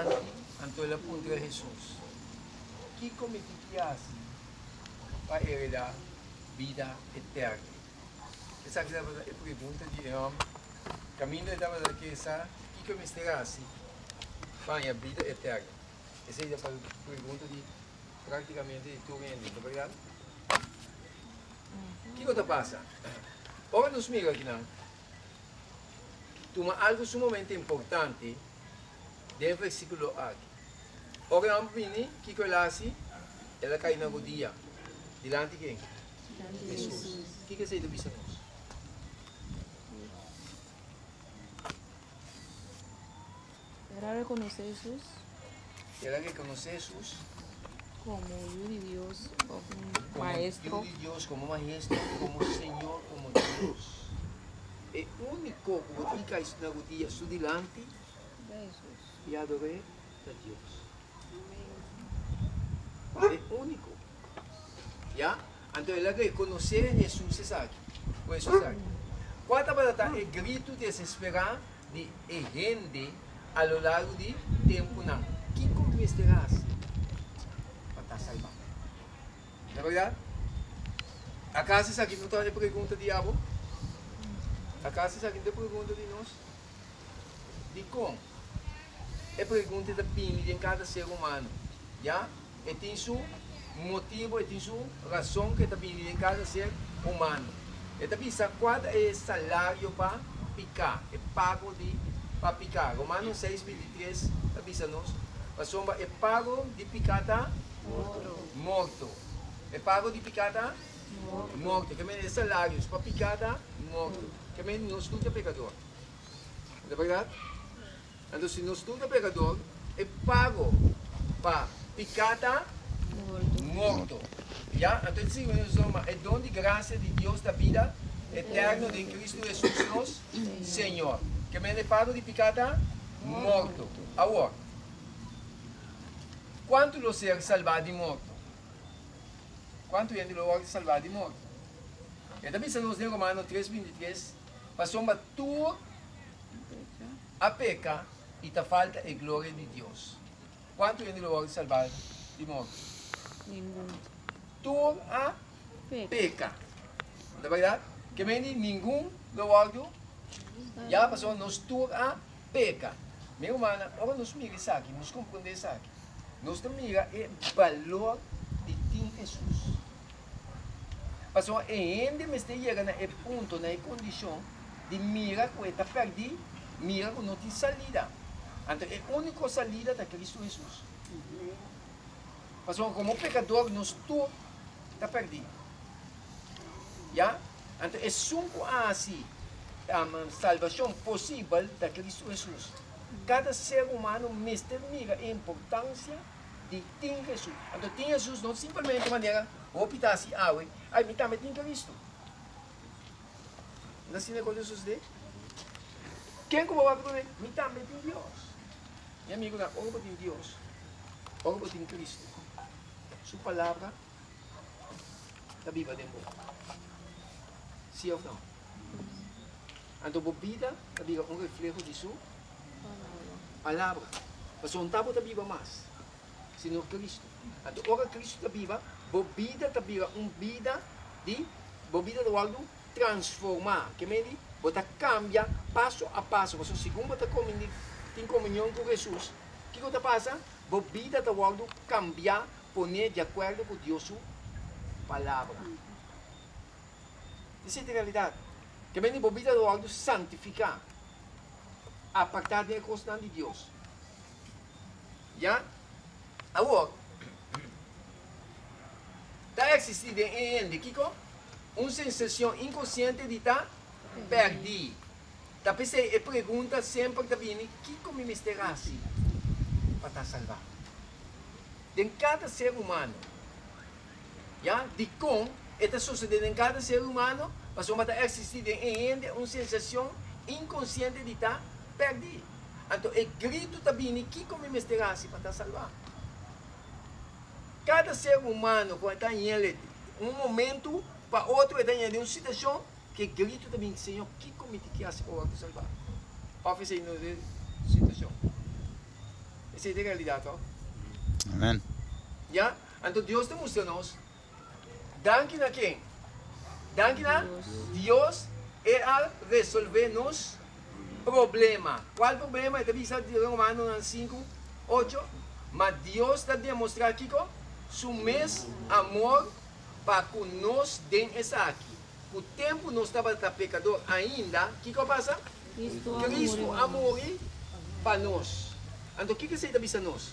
dilante, anto ela contra Jesus. Que cometiquiase para heredar vida eterna. Essa que é a pergunta de caminho da que essa que cometiquiase para a vida eterna. Essa é a pergunta de praticamente de tudo em tá ligado? O que está passando? Agora nos mira aqui não. Toma algo sumamente importante do versículo aqui. Agora vamos ver que colasi ela cai na godia. Dilante quem? Jesus. O que você deve saber? Era reconocer Jesús Ela reconhece Jesus como Hijo de Dios, como como Maestro. Hijo de Dios, como Maestro, como Señor, como Dios. É o único que cai na godia su dilante de Jesús. e adoré a Deus. É único. Já? Então ela reconhece Jesus é aqui. Por isso é aqui. Quarta para o grito desesperado de gente ao longo de tempo não. Que começarás para estar salvado? Não é verdade? Acaso isso aqui não está a pergunta de diabo? Acaso isso aqui não é a pergunta de nós? De como? É pergunta da pini de cada ser humano. Já? E tem seu motivo, e tem sua razão que está vindo em cada ser humano. E também qual é o salário para picar? É pago para picar. Romanos 6:23 avisa nós. A sombra é pago de picada morto. É pago de picada morto. Que é salários para picada morto. Que não estuda pecador. Não é verdade? Então, se não estuda pecador, é pago para picada morto. Já? Então, é dom de graça de Deus da vida eterna de Cristo Jesus, nosso Senhor. Que é pago de picada morto. Agora, quanto lo ser salvado de morto? Quanto gente lo ser salvado de morto? E também se nós em Romanos 3:23, passou uma tua a peca e te falta a glória de Deus. Quanto gente lo ser salvado de morto? Ninguno. Tu a peca. Não é verdade? Que vem ninguém lo já passou nós tu a peca. Meu irmão, agora nós mira isso aqui, nós compreendemos isso aqui. Nós mira o valor de ti Jesus. Passou ainda me está chegando a ponto, na condição de mira que está perdido, mira que não tem salida. Então, é a única salida da Cristo Jesus. Passou como pecador, nós tu está perdido. Já? Então, é só assim a salvação possível da Cristo Jesus. Cada ser humano mira a importância de ter Jesus. Então, ter Jesus não simplesmente de maneira, optar assim, ai, me também tem Cristo. Não é assim que Jesus diz? Quem como vai dizer, me também tem Deus. Meu amigo, ora tem Deus, ora tem Cristo. Sua palavra está viva dentro. Sim ou não? Então, a vida está viva um reflexo de sua palavra. Mas não está viva mais, senão Cristo. Então, ora Cristo está viva, a vida está viva, uma vida de algo transformar. Que me diz? Você cambia passo a passo. Você segundo você tem comunhão com Jesus. O que você passa? A vida está algo cambiar, poner de acordo com Deus sua palavra. Essa é a realidade. Que me diz? A vida está algo santificar. Apartar da constante de Deus. Já? Agora, está existindo em Kiko uma sensação inconsciente de estar perdido. Está pensando, a pergunta sempre está vindo, Kiko me mistério assim para estar salvado? De cada ser humano, já? De como está sucedendo em cada ser humano, mas está existindo em uma sensação inconsciente de estar perdido. Então, o grito está vindo, Kiko me mistério assim para estar salvado? Cada ser humano, quando está em ele, um momento para outro, está em uma situação que grito também, Senhor, que comete que hace para salvar? Para fazer uma situação. Essa é a realidade, ó. Amen. Ja? Então Deus demonstra-nos, danke na quem? Danke na Deus é a resolver nos problema. Qual problema? Está vista de Romanos 5, 8. Mas Deus está demonstrando aqui seu mesmo amor para conosco dentro essa aqui. O tempo nós estava pecador ainda, o que passa? Cristo amor para nós. Então o que você está vista nós?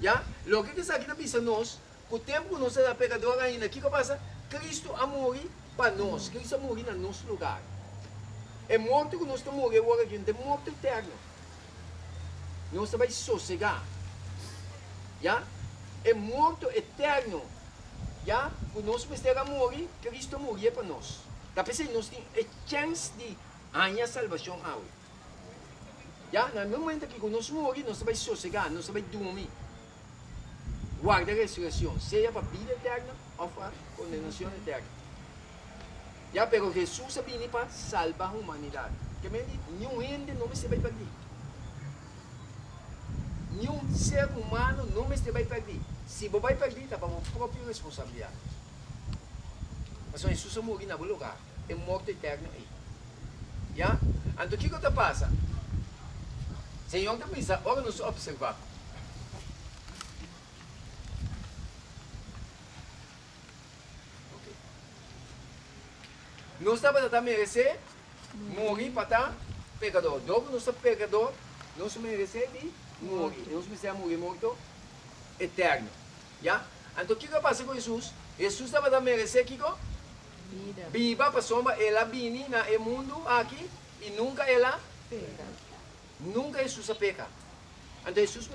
Ya? Lo que está aqui está vista nós, o tempo nós estava pecador ainda, o que passa? Cristo amor para nós. Cristo amor no nosso lugar. É morto que nós estamos morrendo agora, gente, é morto eterno. Nós vai sossegar. Já? É morto eterno. Já? O nosso mistério morrer, Cristo morreu para nós. Tá pensando, nós temos a chance de ganhar salvação agora. Já? No momento que nós morrer, nós vai sossegar, nós vai dormir. Guarda a ressurreição, seja para a vida eterna ou para a condenação eterna. Ya, pero Jesus vino para salvar a humanidade. Que me diz, nenhum gente não se vai perder. Nenhum ser humano não se vai perder. Se você vai perder, está para a própria responsabilidade. Mas Jesus morreu no lugar. É morto eterno aí. Ya? Então, o que está passando? Senhor, está pensando, agora nós observar. Nós estamos a merecer morrer para estar pecador. Logo, nós somos pecador, nós merecemos de morrer. Nós precisamos morrer morto eterno. Já? Então, o que passa com Jesus? Jesus estava a merecer Kiko? Viva para sombra, ela vini na mundo aqui e nunca ela peca. Nunca Jesus peca. Então, Jesus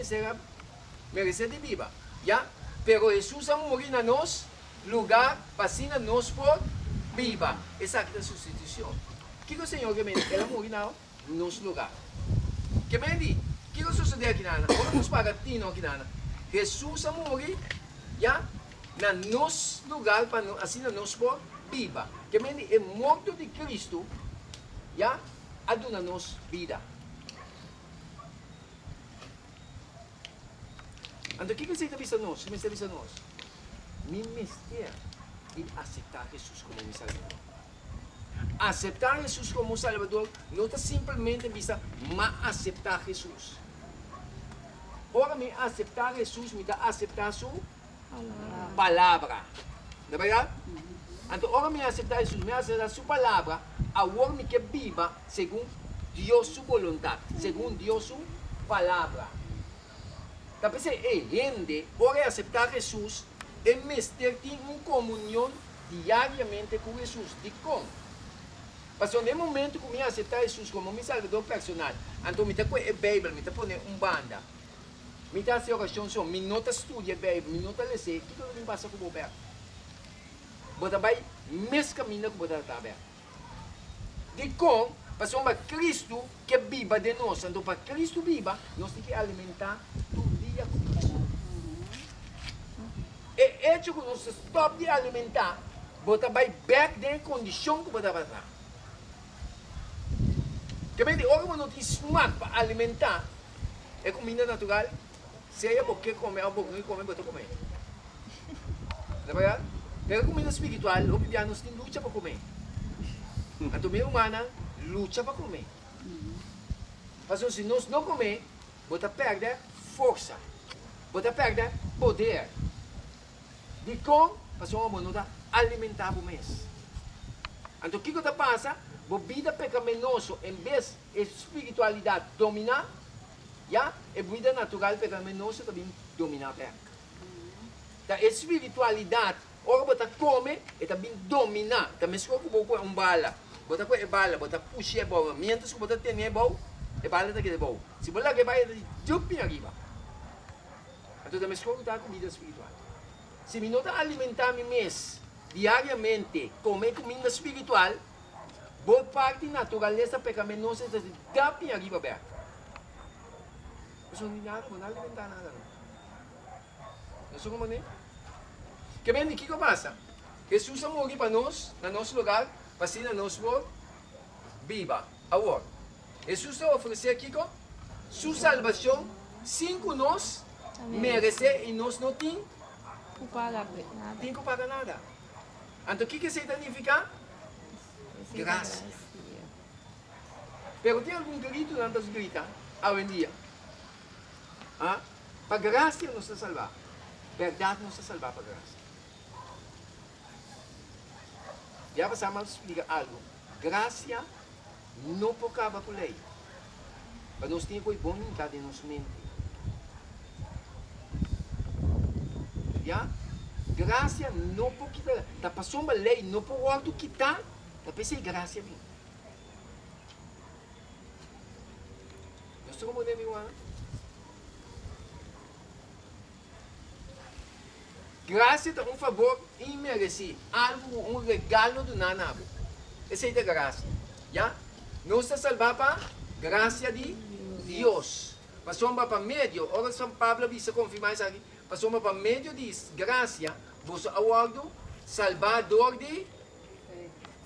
merece de viva. Já? Pero Jesus a morrer na nosso lugar, para assim nós por viva. Essa é a substituição. O que o Senhor quer dizer? Ela morreu no nosso lugar. Que me diz? O que sucedeu aqui, Nana? Vamos para ti, aqui, Nana. Jesus morreu, já? No nosso lugar, para assim nós por viva. Que me diz? É morto de Cristo, já? Aduna-nos vida. Então, o que você está vendo nós? Me está vendo nós? Mi mistério e aceitar Jesus como meu Salvador. Aceitar Jesus como Salvador não está simplesmente vista, mas aceitar Jesus. Ora, me aceitar Jesus, me dá aceitar sua palavra. Não é verdade? Então, ora, me aceitar Jesus, me aceitar sua palavra, agora me que viva segundo Deus sua vontade, segundo Deus sua palavra. Tá pensando, gente, ora, aceitar Jesus, é mestre tem uma comunhão diariamente com Jesus. De como? Porque no momento que eu aceitar Jesus como meu salvador personal, então eu estou com a Bíblia, eu estou com uma banda, eu estou fazendo oração, eu não estudo a Bíblia, eu não leio, o que eu faço com o Bíblia? Você vai mesmo caminho que você está vendo. De como? Porque Cristo que viva de nós, então para Cristo viva, nós temos que alimentar todo dia com Cristo. É hecho que nós stop de alimentar, você vai back na condição que você vai estar. Que bem, agora não tem smart para alimentar, é comida natural, seja porque comer ou porque comer, você comer. Não é verdade? Pero comida espiritual, o bíblico nós tem luta para comer. A comida humana, luta para comer. Mas se nós não comer, você perde força, você perde poder. De como? Porque nós não alimentar o mês. Então, o que passa? A vida pecaminosa, em vez de espiritualidade dominar, já, a vida natural pecaminosa também domina a peca. A espiritualidade, ora você come, e também domina. Também se você com uma bala, você com a bala, você puxa a bola, mientras que você tem a bola, a bala está aqui de bola. Se você quer vai, jumping arriba. Então, também se você está com vida espiritual. Se eu não alimentar me mês diariamente, comer comida espiritual, boa parte da natureza pecaminosa está de arriba aberta. Não não alimentar nada. Não sei como é. Que bem, o que passa? Jesus morreu para nós, no nosso lugar, para ser nós viva. Agora, Jesus ofereceu aqui Su salvación sin que nos merece y nos no tiene Não paga nada. que pagar nada. Entonces, ¿qué significa? Sim, Graça. graça. Pero tem algum grito antes de gritar? Hoje em dia. Ah? Para graça nos salvar. Verdade nos salvar para graça. Já passamos a explicar algo. Graça não pode acabar com a lei. Mas nós temos coisa boa em nossa mente. Já? Graça não pode quitar. Da passou uma lei, não pode quitar. Da pessoa graça vem. Nós estamos podendo ver. Graça é um favor imerecido. Algo, um regalo do Nanabo. Essa é a graça. Já? Nós estamos salvados para graça de Deus. Passamos para meio, ora São Pablo visa confirmar isso aqui. Passamos para meio de graça, você aguardo salvador de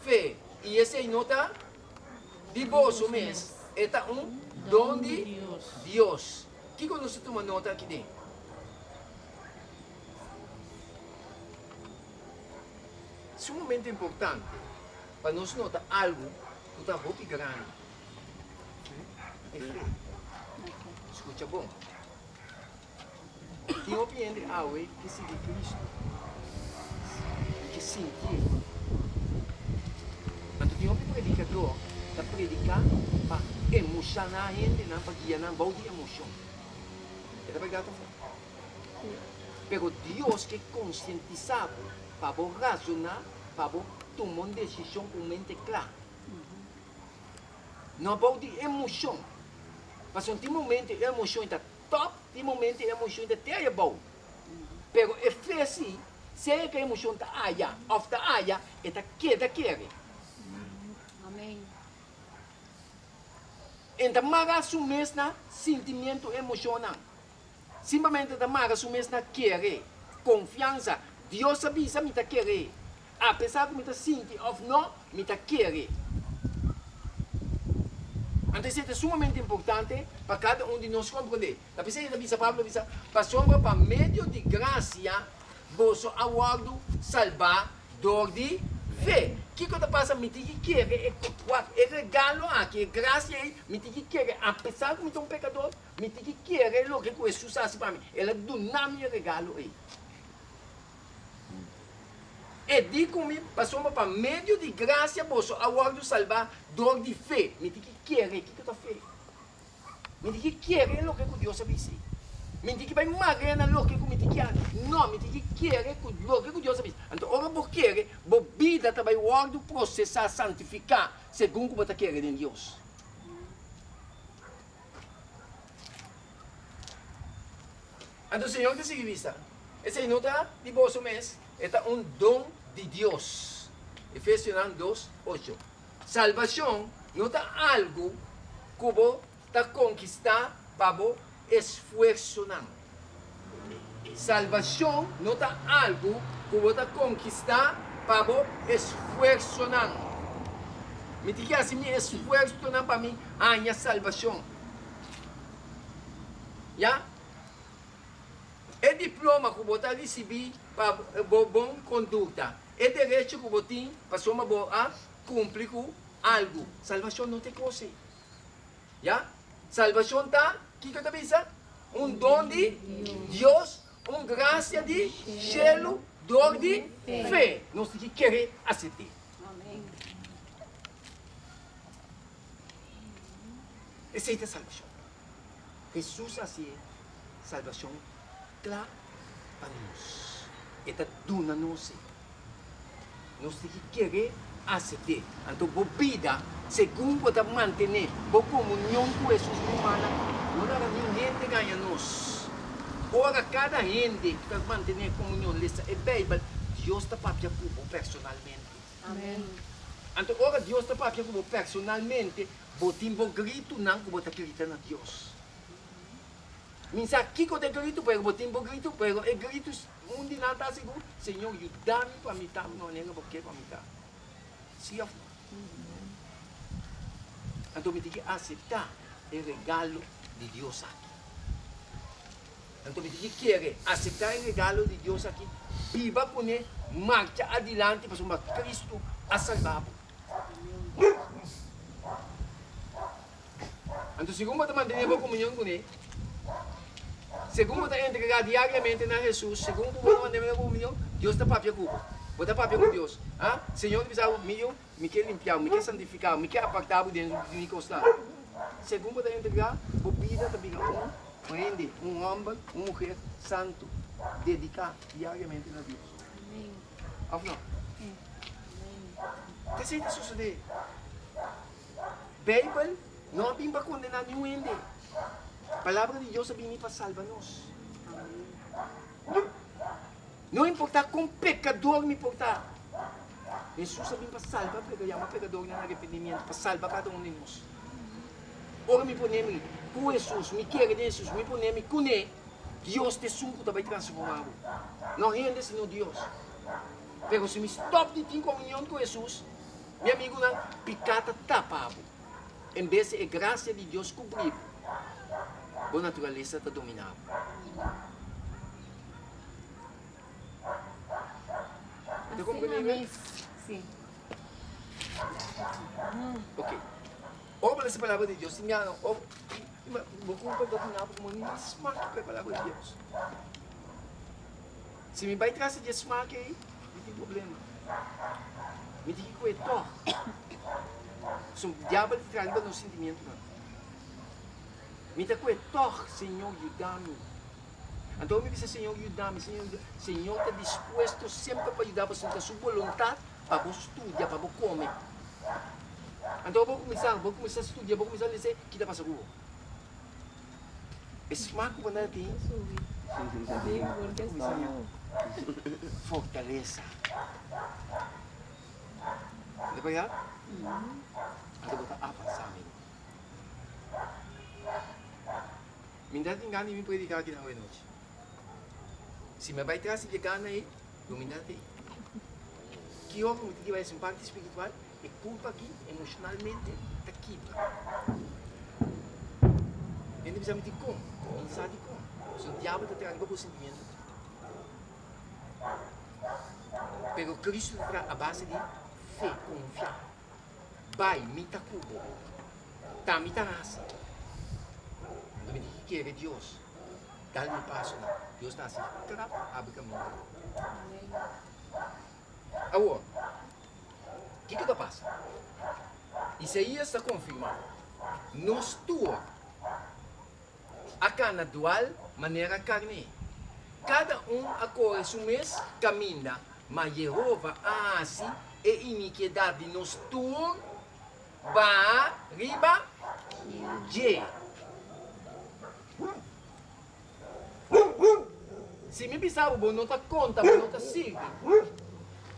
fé. E essa é a nota de bolso mesmo. É um dom de Deus. O que nós tomamos nota aqui dentro? Sumamente importante para nós notar algo que está muito grande. É fé. Escuta bom. Tem opinião de algo que segue Cristo. Que sentir. Então tem um predicador que predica para emocionar a gente, não para guiar não de emoção. É verdade? Pero Deus que é conscientizado para razonar, para tomar uma decisão com mente clara. Não pode emoção. Mas tem momento que a emoção está top, tem momento que a emoção está terrible. Pero é fácil, se a emoção está aia, ou está aia, está quer. Amém. Então, maga su mesmo sentimento emocional. Simplesmente, maga su mesmo querer, confiança. Deus avisa me está querer. Apesar de me está sentir ou não, me está querer. Então, isso é sumamente importante para cada um de nós compreender. A pessoa que avisa Pablo, avisa, passamos para meio de graça, você aguardo salvar dor de fé. O que está passando? Me tem que querer, é regalo aqui, é graça aí, me tem que querer. Apesar de me ser um pecador, me tem que querer o que Jesus faz para mim. Ela dá-me regalo aí. E diz comigo, passamos para meio de graça, você aguardo salvar dor de fé. Me tem que querer, o que está fé? Me tem que querer o que Deus avisa. Me tem que vai marena o que me tem que não, me tem que querer o que Deus avisa. Então, ora por querer, a vida também aguardo processar, santificar, segundo como está querendo em Deus. Então, Senhor, que significa? Essa nota de bolso mês é um dom de Deus. Efésios 2:8. Salvação não está algo que você está conquistar para o esforço. Salvação não está algo que você está conquistar para o esforço. Me diga assim, meu esforço para mim, minha salvação. Já? É diploma que você receber para boa conduta. É direito que você tem para somar boa cumprir com algo. Salvação não tem coisa. Já? Salvação está, o que você pensa? Um dom de Deus, uma graça de cielo, dor de fé. Nós temos que querer aceitar. Amém. Essa é a salvação. Jesus assim, salvação clara para nós. Está dando nós. Nós temos que querer aceitar. Então, a vida, segundo você manter a comunhão com Jesus humana, não há ninguém que ganha nós. Ora, cada gente que mantém a comunhão, lista a Bíblia, Deus está para com personalmente. Amém. Então, ora, Deus está para com personalmente, você tem um grito, não que você acredita na Deus. Minsa aqui que eu grito, pero você tem um grito, pero é grito, um dia não está seguro, Senhor, ajuda-me para me dar, não é porque para me dar. Sim ou não? Então, me tem que aceitar o regalo de Dios aquí. Entonces, si quiere aceptar el regalo de Dios aquí, viva con él, marcha adelante para que Cristo ha salvado. Entonces, según você mantener a comunhão com ele, segundo você entregar diariamente a Jesus, segundo você mantener a comunhão, Deus está papel com você. Você está papel com Deus. Ah? Senhor, me quer limpar, me quer santificar, me quer apartar dentro de mim costar. Segundo você entregar, a vida também prende homem, uma mulher santo, dedicar diariamente a Deus. Amém. Ou não? Amém. Que se isso suceder? Bíblia não vem para condenar nenhum. A palavra de Deus vem para salvar-nos. Não importa com pecador me importar. Jesus vem para salvar pecador no arrependimento, para salvar cada um de nós. Ora me ponemos com Jesus, me quer Jesus, me ponemos com ele. Deus te sunco também transformado. Não rende senão Deus. Pero se me stop de ter comunhão com Jesus, meu amigo, não picata tapado. Em vez de a graça de Deus cobrir, a natureza está dominada. Então, como Amém. Sim. Ok. Obra essa palavra de Deus. Vou comprar dominado como um smart para a palavra de Deus. Se me vai trazer de smart aí, não tem problema. Me diz que é to. O diabo te traz no sentimento. Me diz que é to, Senhor, ajuda-me. Então, me diz, Senhor, ajuda-me. Senhor, está disposto sempre para ajudar você, a sua vontade, para você estudar, para você comer. Então, vou começar a estudar, vou começar a ler o que está passando. Esmaco para ti. Fortaleza. Di ba yan? Ano ba apat sa amin? Mindati nga ni mi pwede ka ginawa noche. Si me vai atrás de gana aí, dominante. Que eu como te vai ser parte espiritual, e culpa aqui emocionalmente tá quebra. Ele precisa me dizer como, sabe como. Se o diabo te traz algum sentimento. Pero Cristo te traz a base de fé, confiar. Vai, mita cubo. Tá, mita raça. Então me diz que quer Deus. Dá-lhe um passo. Deus está assim. Abre caminho. Amém. Agora, o que está passando? Isaías está confirmando. Nós tua. A cana dual, maneira carne. Cada agora seu mês caminha, mas Jeová assim e iniquidade nos tua vai riba de. Se me pensava, não está conta, não está sigue.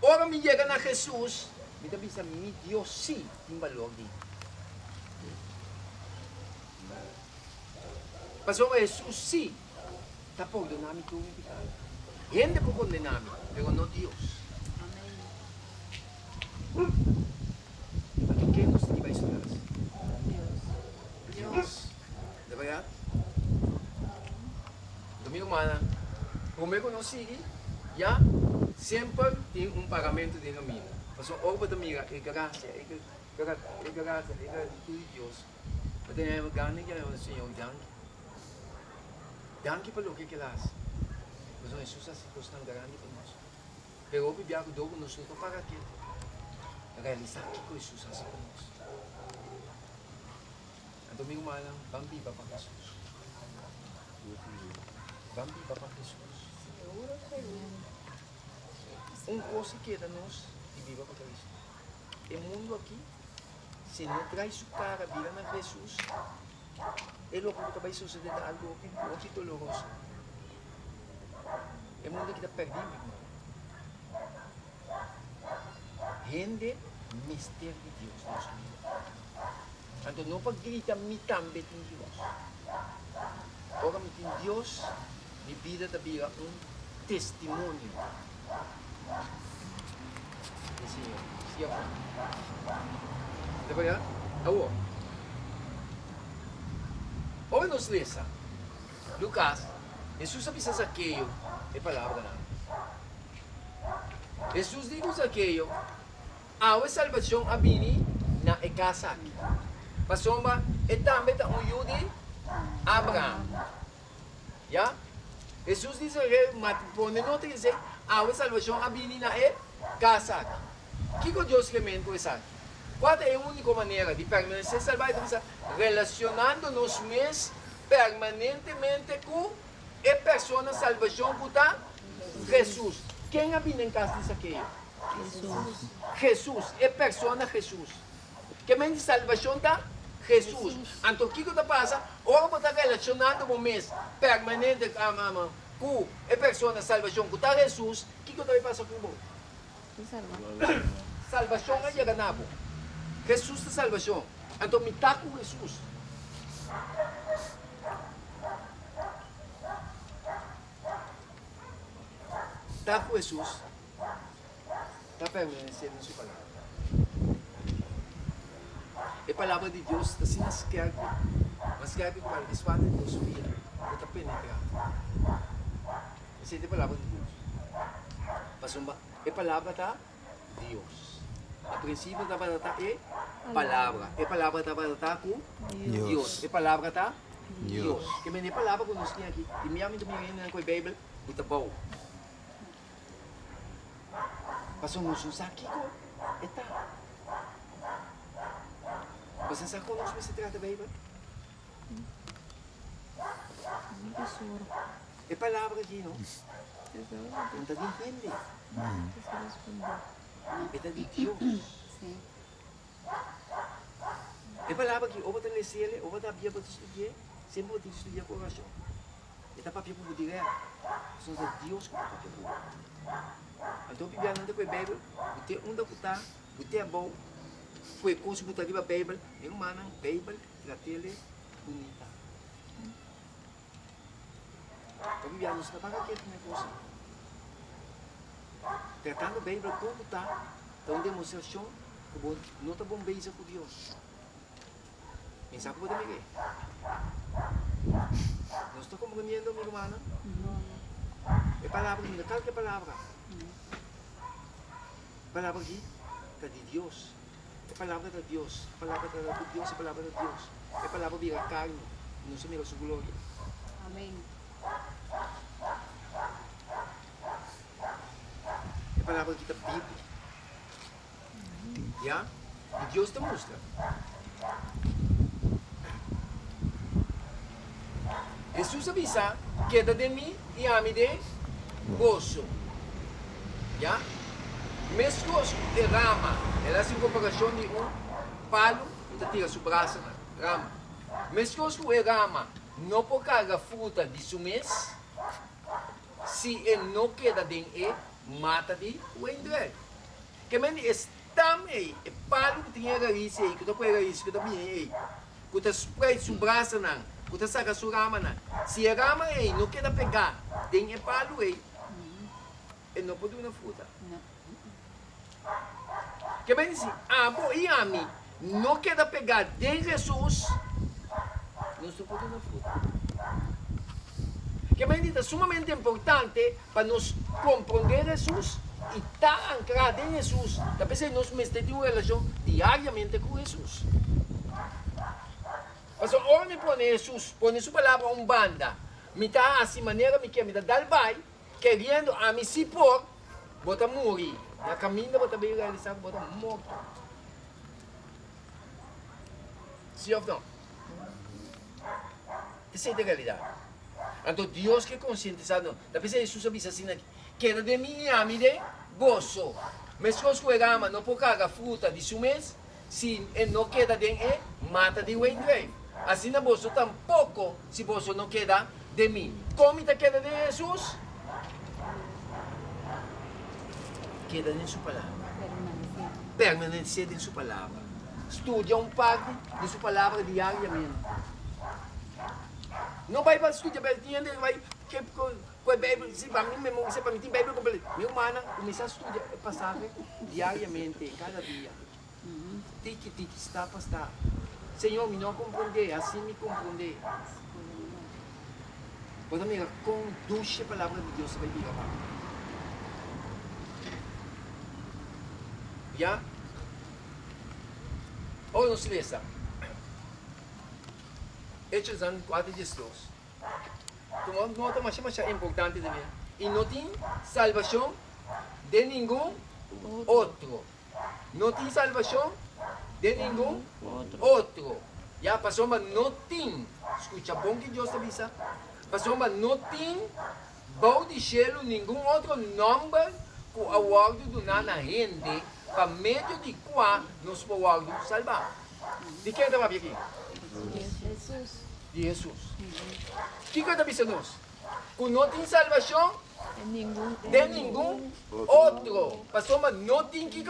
Ora me chega na Jesus, me está pensando, me Deus sim tem valor de. Pastor Jesus sim está perdonando todo o pecado. Gente por condenar-me, mas não Deus. Amém. Então quem nos vai estudar? Deus. Deus. De verdade? Domingo mana, como eu não sigo, já sempre tem pagamento de caminho. Pastor, obra da minha, é graça, é tudo Deus. Mas tem uma grande que é o Senhor, Danke pelo que ele faz. Mas Jesus é tão grande para nós. Pero o bibiago dogo nos lutou para quê? Realizar o que Jesus faz para nós. Então, domingo mana, vamos viver para Jesus. Vamos viver para Jesus. Coisa que da nós e viva para Cristo. O mundo aqui, se não traz sua cara, vira na Jesus. É louco que vai suceder algo aqui doloroso. É mundo que está perdido. Gente, mistério de Deus, Deus mío. Então não pode gritar, me também tem Deus. Ora, me tem Deus, minha vida também é testemunho. Senhor, Senhor. De verdade? Agora. Ahora nos lesa. Lucas, Jesús avisa a Zaqueo, é palavra não. Jesus diz a Zaqueo, a salvação a bini na e casa aqui. Pasomba, e também tá Yudi, Abraham. Ya? Jesus diz que, pone nota e diz, a salvação a bini na e casa aqui. O que Deus quer com isso aqui? Qual é a única maneira de permanecer salvado? Relacionando-nos mesmos permanentemente com a pessoa na salvação que está Jesus. Quem habita em casa de Zaqueu? Jesus. Jesus. É pessoa Jesus. Que menos de salvação está? Jesus. Então o que está passando? Ou você está relacionando com mesmo permanente com a pessoa na salvação que está Jesus. O que está passando com você? Salvação é chegar na boca. Jesus é salvação. Então, me está com Jesus. Está com Jesus. Está permanecendo em sua palavra. A palavra de Deus está sendo escrita. Mas escrita para a espada de Deus filha. Está penetrando. Essa é a palavra de Deus. Mas a palavra está Deus. A princípio estava é palavra. A palavra estava com Deus. A palavra está Deus. Que a palavra que nós temos aqui. E minha mente me com a Bíblia, está bom. Mas nós usamos aqui com está. Você sabe como nós se trata a Bíblia? A palavra aqui, não? Não está de entender. É de Deus. Sim. A palavra que ou você lê ele, ou você abrir para estudar, sempre você estudar com oração. Está papel para poder ganhar. São de Deus que está papel para. Então, Bíblia anda com a Bíblia, você anda com tá, você é bom, foi coisa que você viu a Bíblia, é humana, Bíblia, a tele, bonita. Então, Bíblia não está para aqui, coisa. Tratando a Bíblia como está, então demonstração, não está bom beijo com Deus. Quem sabe pode me ver. Não estou compreendendo, minha irmã? É palavra, minha, qual que é a palavra? A palavra aqui está de Deus. A palavra de Deus. A palavra de Deus, a palavra de Deus. A palavra vira carne, não se mira sua glória. Amém. A palavra aqui está Bíblia. Já? E Deus te mostra. Jesus avisa, queda de mim e ame de gozo. Já? Mesmo de rama, ela é em comparação de palo que tira seu braço na rama. Mesmo de rama não pode carregar fruta de seu mês, se ele não queda dentro ele, mata de o André. Que men está aí, é palo que tinha raiz aí, que não pode raiz, que não aí, que está spray seu braço não, que está saca sua rama não. Se a rama aí não queda pegar dentro palo aí, ele não pode uma fruta. Que bem assim, abo e ami não queda pegar de Jesus, não se pode uma fruta. Que bem é sumamente importante para nós compreender Jesus e estar ancrado em Jesus. Talvez nós temos uma relação diariamente com Jesus. Mas o homem põe Jesus, põe sua palavra em banda, me dá assim maneira, me quer me dar vai, querendo a me se pôr, bota morrer. Na caminho, bota bem realizado, bota morto. Sim ou não? Essa é a realidade. Então, Deus que é conscientizado, talvez Jesus avisa assim aqui, queda de mim e ame de gozo. Mas se você ama, não pode carregar fruta de seu mês, se ele não queda de ele, mata de ele. Assim, você tampouco, se você não queda de mim. Como está queda de Jesus? Queda em sua palavra. Permanecer em sua palavra. Estudia parte de sua palavra diariamente. Não vai para estudar, vai com a Bíblia, se para mim mesmo, se para mim tem Bíblia completa. Minha irmã começa a estudar a passagem diariamente, cada dia. Tique, está para estar. Senhor, me não compreender, assim me compreender. Quando mira, conduz a palavra de Deus vai vir lá. Já? Ou não se vê essa? Hechos 4:12. Tomou nota, mas é importante também. E não tem salvação de nenhum outro. Não tem salvação de nenhum outro. Já passou, mas não tem. Escuta bom que Deus avisa. Passou, mas não tem bom de cielo nenhum outro nome que o aguardo do nana gente para meio de qual nos podemos salvar. De quem estava aqui? Jesus. De Jesus. O que está dizendo? Que não tem salvação de nenhum outro. Passou, mas não tem que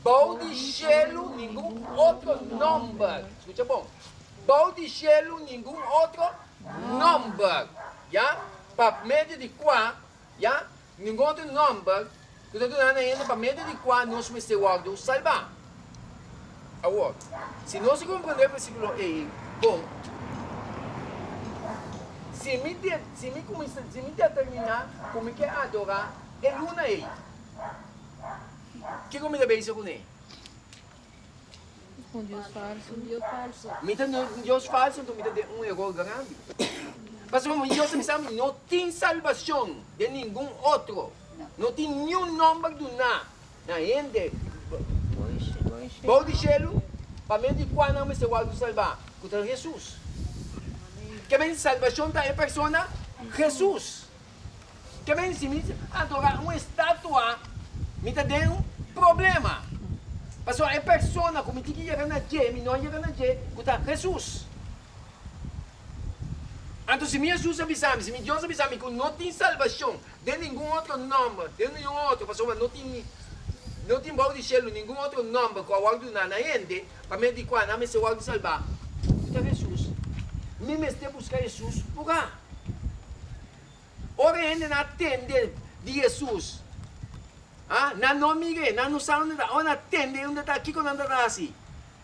bom de cielo nenhum outro nome. Escuta bom. Bom de cielo nenhum outro nome. Já? Para meio de qual, já? Nenhum outro nome. Que está dando ainda para meio de qual nós me podemos salvar. Agora, se nós compreendemos o versículo aí, bom, se me determinar como que é adorar, é luna aí. O que eu me deve dizer com ele? Com Deus falso. Deus falso. Me tem Deus falso, então me tem erro grande. Mas como Deus me sabe, não tem salvação de nenhum outro. Não tem nenhum nome do nada. Na gente, bom de cielo, para mim de qual nome se vai salvar? Contra Jesus. Que vem salvação da persona Jesus. Que vem se me adorar uma estátua, me tem um problema. Mas a persona como tem que chegar na G, me não chega na G, contra Jesus. Então se Jesus avisar-me, se Deus avisar-me que não tem salvação de nenhum outro nome, de nenhum outro, pessoa não tem bom de cielo, nenhum outro nome que o algo na gente, para mim de qual não me se vai salvar. Então Jesus, me mete buscar Jesus por cá. Ora ainda não atende de Jesus. Ah, não mire, não sabe onde está, onde atende, onde está aqui, quando está assim.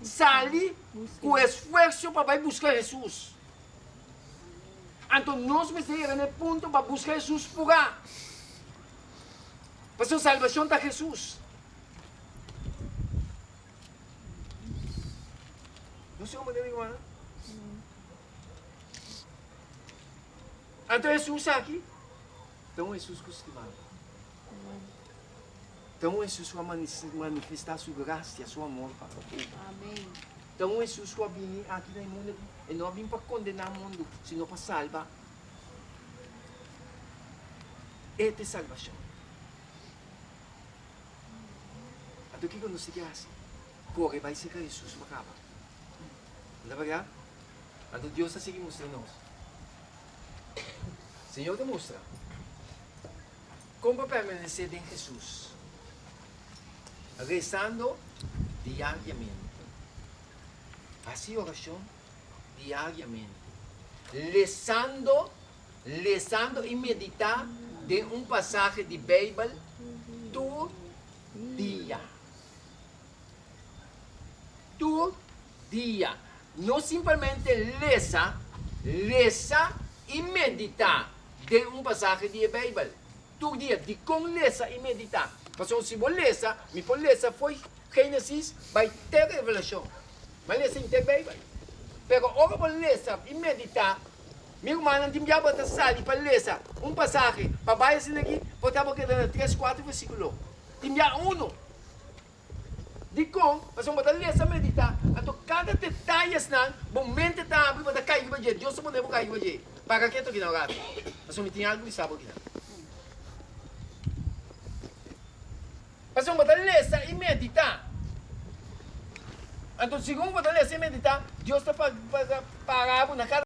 Sale com esforço para buscar Jesus. Então nós me chegamos no ponto para buscar Jesus por cá. Porque a salvação está Jesus. Não sei como deve igual. Então Jesus aqui. Então Jesus costumava. Então Jesus vai manifestar sua graça e seu amor para o povo. Amém. Então Jesus vai vir aqui no mundo e não vem para condenar o mundo, senão para salvar. Esta é salvação. Então o que nós seguimos? Corre, vai ser Jesus para acabar. Não é verdade? Então Deus está seguindo nós. Senhor demonstra como permanecer em Jesus, rezando diariamente. Assim oração diariamente. Lezando e meditar de um passagem de Bíblia todo dia. Todo dia. Não simplesmente leza e meditar de um passagem de Bíblia. Todo dia, de com leza e meditar. Porque se você leza, me por leza foi Gênesis, vai ter revelação. Mas leza não tem Bíblia. Pero agora por leza e meditar, meu irmão, não tem diabo de sair para leza um passagem, para baixo assim aqui, botava que dando 3, 4 versículos. Tem já um. De com, mas vamos botar leza meditar. Então cada detalhe assim, momento está abrindo para cair para gente. Deus pode cair para gente. Para que estou aqui na hora? Mas não tem algo de sábado aqui. Mas vamos botar leza e meditar. Então, segundo botar leza e meditar, Deus está parado na cada